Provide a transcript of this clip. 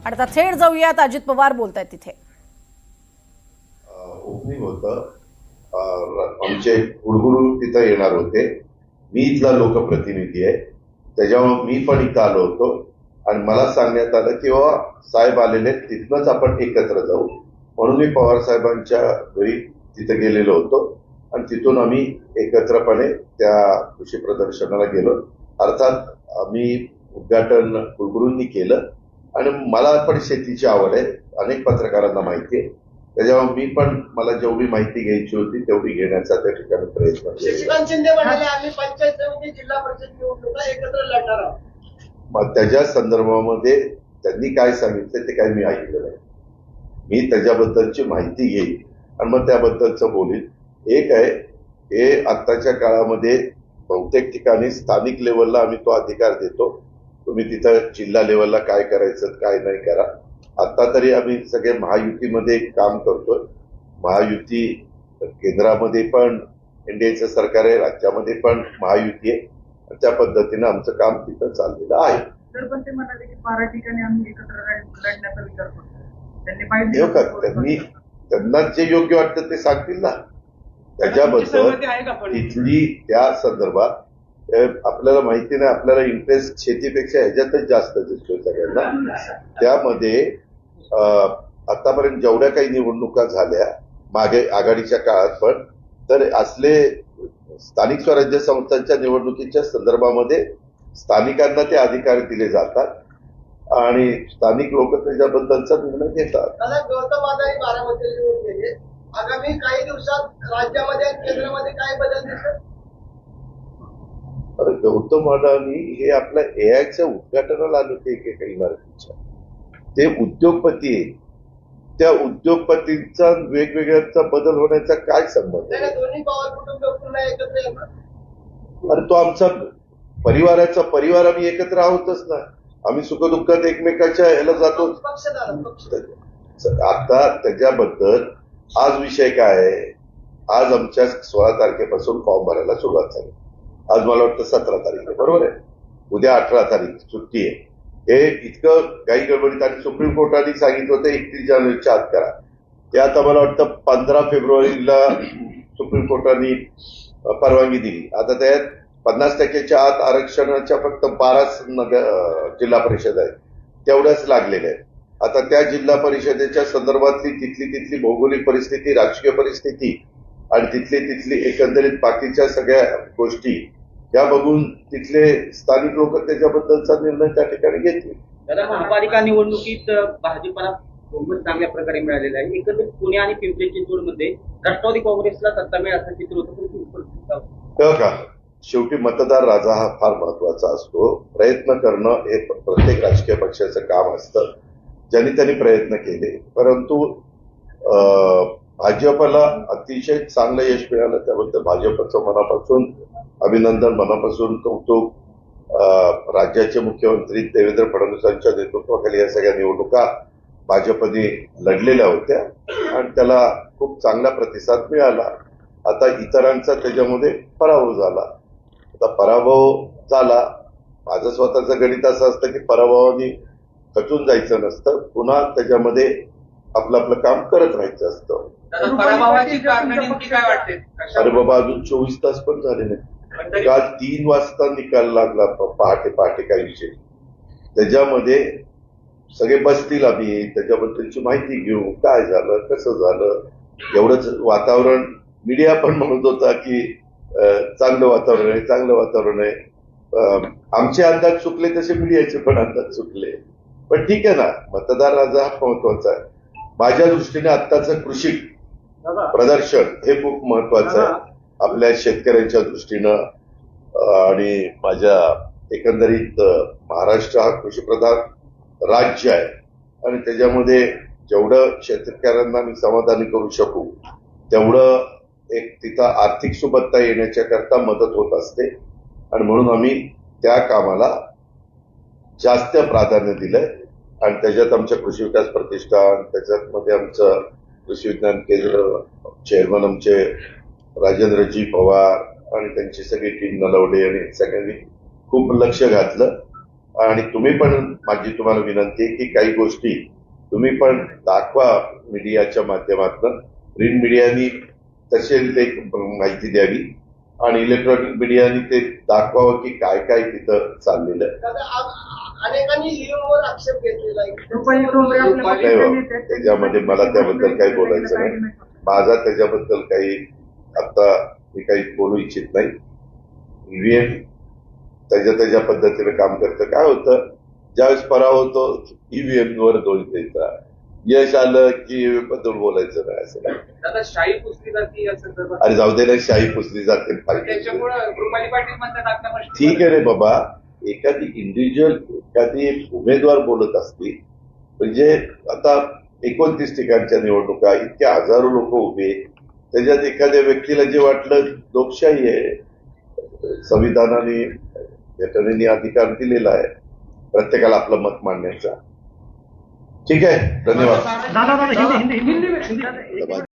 आणि आता थेट जाऊयात, अजित पवार बोलतायत तिथे. ओपनिंग होतं, आमचे कुलगुरू तिथं येणार होते. मी इथला लोकप्रतिनिधी आहे, त्याच्यामुळे मी पण इथं आलो होतो आणि मला सांगण्यात आलं की साहेब आलेले, तिथनंच आपण एकत्र जाऊ. म्हणून मी पवार साहेबांच्या घरी तिथं गेलेलो होतो आणि तिथून आम्ही एकत्रपणे त्या कृषी प्रदर्शनाला गेलो. अर्थात आम्ही उद्घाटन कुलगुरूंनी केलं आणि मला पण शेतीची आवड आहे, अनेक पत्रकारांना माहिती आहे. त्याच्यामुळे मी पण मला जेवढी माहिती घ्यायची होती तेवढी घेण्याचा त्या ठिकाणी प्रयत्न केला. शशिकांत शिंदे म्हणाले आम्ही पंचायत समिती जिल्हा परिषद निवडणुका एकत्र लढणार आहोत. मग त्याच्या संदर्भामध्ये त्यांनी काय सांगितलं ते काही मी ऐकलं नाही. मी त्याच्याबद्दलची माहिती घेईन आणि मग त्याबद्दलचं बोलीन. एक आहे, हे आत्ताच्या काळामध्ये बहुतेक ठिकाणी स्थानिक लेवलला आम्ही तो अधिकार देतो, तुम्ही तिथं जिल्हा लेवलला काय करायचं काय नाही करा. आता तरी आम्ही सगळे महायुतीमध्ये काम करतोय. महायुती केंद्रामध्ये पण एनडीएचं सरकार आहे, राज्यामध्ये पण महायुती आहे. त्या पद्धतीनं आमचं काम तिथं चाललेलं आहे. तर पण ते म्हणाले की 12 ठिकाणी आम्ही एकत्र लढण्याचा विचार करतो. त्यांना जे योग्य वाटतं ते सांगतील ना. त्याच्याबद्दल तिथली त्या संदर्भात आपल्याला माहिती नाही, आपल्याला इंटरेस्ट शेतीपेक्षा ह्याच्यातच जास्त दिसतोय सगळ्यांना. त्यामध्ये आतापर्यंत जेवढ्या काही निवडणुका झाल्या मागे आघाडीच्या काळात पण, तर असले स्थानिक स्वराज्य संस्थांच्या निवडणुकीच्या संदर्भामध्ये स्थानिकांना ते अधिकार दिले जातात आणि स्थानिक लोक त्याच्याबद्दलचा निर्णय घेतात. दादा, गौतम अदानी बारामतीला निवडून गेले. आगामी काही दिवसात राज्यामध्ये आणि केंद्रामध्ये काय बदल दिसत? गौतम अदानी हे आपल्या एआयच्या उद्घाटनाला आले होते एकेका इमारतीच्या. ते उद्योगपती आहे. त्या उद्योगपतींचा वेगवेगळ्याचा बदल होण्याचा काय संबंध आहे? दोन्ही पवार कुटुंब पुन्हा एकत्र येणार. अरे तो आमचा परिवाराचा परिवार, आम्ही एकत्र आहोतच ना. आम्ही सुखदुःखात एकमेकाच्या ह्याला जातो. आता त्याच्याबद्दल आज विषय काय आहे? आज आमच्या 16 तारखेपासून फॉर्म भरायला सुरुवात झाली. आज मला वाटतं 17 तारीख आहे, बरोबर आहे. उद्या 18 तारीख सुट्टी आहे. हे इतकं काही गडबडीत आणि सुप्रीम कोर्टाने सांगितलं होतं 31 जानेवारीच्या आत करा. ते आता मला वाटतं 15 फेब्रुवारीला सुप्रीम कोर्टाने परवानगी दिली. आता त्यात 50% आत आरक्षणाच्या फक्त 12 जिल्हा परिषद आहेत, तेवढ्याच लागलेल्या आहेत. आता त्या जिल्हा परिषदेच्या संदर्भातली तिथली भौगोलिक परिस्थिती, राजकीय परिस्थिती आणि तिथली एकंदरीत बाकीच्या सगळ्या गोष्टी या बघून तिथले स्थानिक लोक त्याच्याबद्दलचा निर्णय त्या ठिकाणी घेतील. दादा, महापालिका निवडणुकीत भाजपला बहुमत चांगल्या प्रकारे मिळालेलं आहे. एकंदरीत पुणे आणि पिंपरी चिंचवडमध्ये राष्ट्रवादी काँग्रेसला सत्ता मिळेल असं चित्र होतं. का शेवटी मतदार राजा हा फार महत्वाचा असतो. प्रयत्न करणं हे प्रत्येक राजकीय पक्षाचं काम असतं. ज्यांनी त्यांनी प्रयत्न केले, परंतु भाजपला अतिशय चांगलं यश मिळालं. त्याबद्दल भाजपचं मनापासून अभिनंदन, मनापासून कौतुक. राज्याचे मुख्यमंत्री देवेंद्र फडणवीसांच्या नेतृत्वाखाली या सगळ्या निवडणुका भाजपने लढलेल्या होत्या आणि त्याला खूप चांगला प्रतिसाद मिळाला. आता इतरांचा त्याच्यामध्ये पराभव झाला. आता पराभव झाला, माझं स्वतःचं गणित असं असतं की पराभवाने खचून जायचं नसतं, पुन्हा त्याच्यामध्ये आपलं काम करत राहायचं असतं. अरे बाबा, अजून 24 तास पण झाले नाही. काल 3 वाजता निकाल लागला, पहाटे काही विषय. त्याच्यामध्ये सगळे बसतील, आम्ही त्याच्याबद्दलची माहिती घेऊ, काय झालं कसं झालं. एवढंच वातावरण मीडिया पण म्हणत होता की चांगलं वातावरण आहे. आमचे अंदाज चुकले तसे मीडियाचे पण अंदाज चुकले. पण ठीक आहे ना, मतदार राजा हा महत्वाचा आहे. माझ्या दृष्टीने आत्ताचं कृषी प्रदर्शन हे खूप महत्वाचं आहे आपल्या शेतकऱ्यांच्या दृष्टीनं. आणि माझ्या एकंदरीत महाराष्ट्र हा कृषीप्रधान राज्य आहे आणि त्याच्यामध्ये जेवढं शेतकऱ्यांना मी समाधानी करू शकू तेवढं एक तिथं आर्थिक सुबत्ता येण्याच्या करता मदत होत असते. आणि म्हणून आम्ही त्या कामाला जास्त प्राधान्य दिलंय. आणि त्याच्यात आमच्या कृषी विकास प्रतिष्ठान, त्याच्यात मध्ये आमचं कृषी विज्ञान केंद्र चेअरमन आमचे राजेंद्रजी पवार आणि त्यांची सगळी टीम नलवडे आणि सगळ्यांनी खूप लक्ष घातलं आणि तुम्ही पण, माझी तुम्हाला विनंती आहे की काही गोष्टी तुम्ही पण दाखवा मीडियाच्या माध्यमातून. प्रिंट मीडियानी तसे ते माहिती द्यावी आणि इलेक्ट्रॉनिक मीडियानी ते दाखवावं की काय काय तिथं चाललेलं आहे. दादा, अनेकांनी ईव्हीएमवर आक्षेप घेतलेला आहे. रुपाली डोंगरे आपल्या नाही पक्षाचे हो, नेते आहेत. त्याच्यामध्ये मला त्याबद्दल काही बोलायचं नाही. माझा त्याच्याबद्दल काही आता मी काही बोलू इच्छित नाही. ईव्हीएम त्याच्या पद्धतीने काम करतं. काय होतं, ज्यावेळेस पराभव होतो ईव्हीएम वर दोष द्यायचा, यश आलं की ईव्हीएम बद्दल बोलायचं नाही, असं नाही. आता शाही पुसली जाते या संदर्भात अरे जाऊ दे ना, शाही पुसली जाते पाहिजे. त्याच्यामुळे रुपाली पाटील म्हणतात आता ठीक आहे रे बाबा, एखादी इंडिव्हिज्युअल एखादी एक उमेदवार बोलत असती, म्हणजे आता 29 ठिकाणच्या निवडणुका, इतक्या हजारो लोक उभे, त्याच्यात एखाद्या व्यक्तीला जे वाटलं लोकशाही आहे, संविधानाने घटनेने अधिकार दिलेला आहे प्रत्येकाला आपलं मत मांडण्याचा. ठीक आहे, धन्यवाद. दादा हिंदी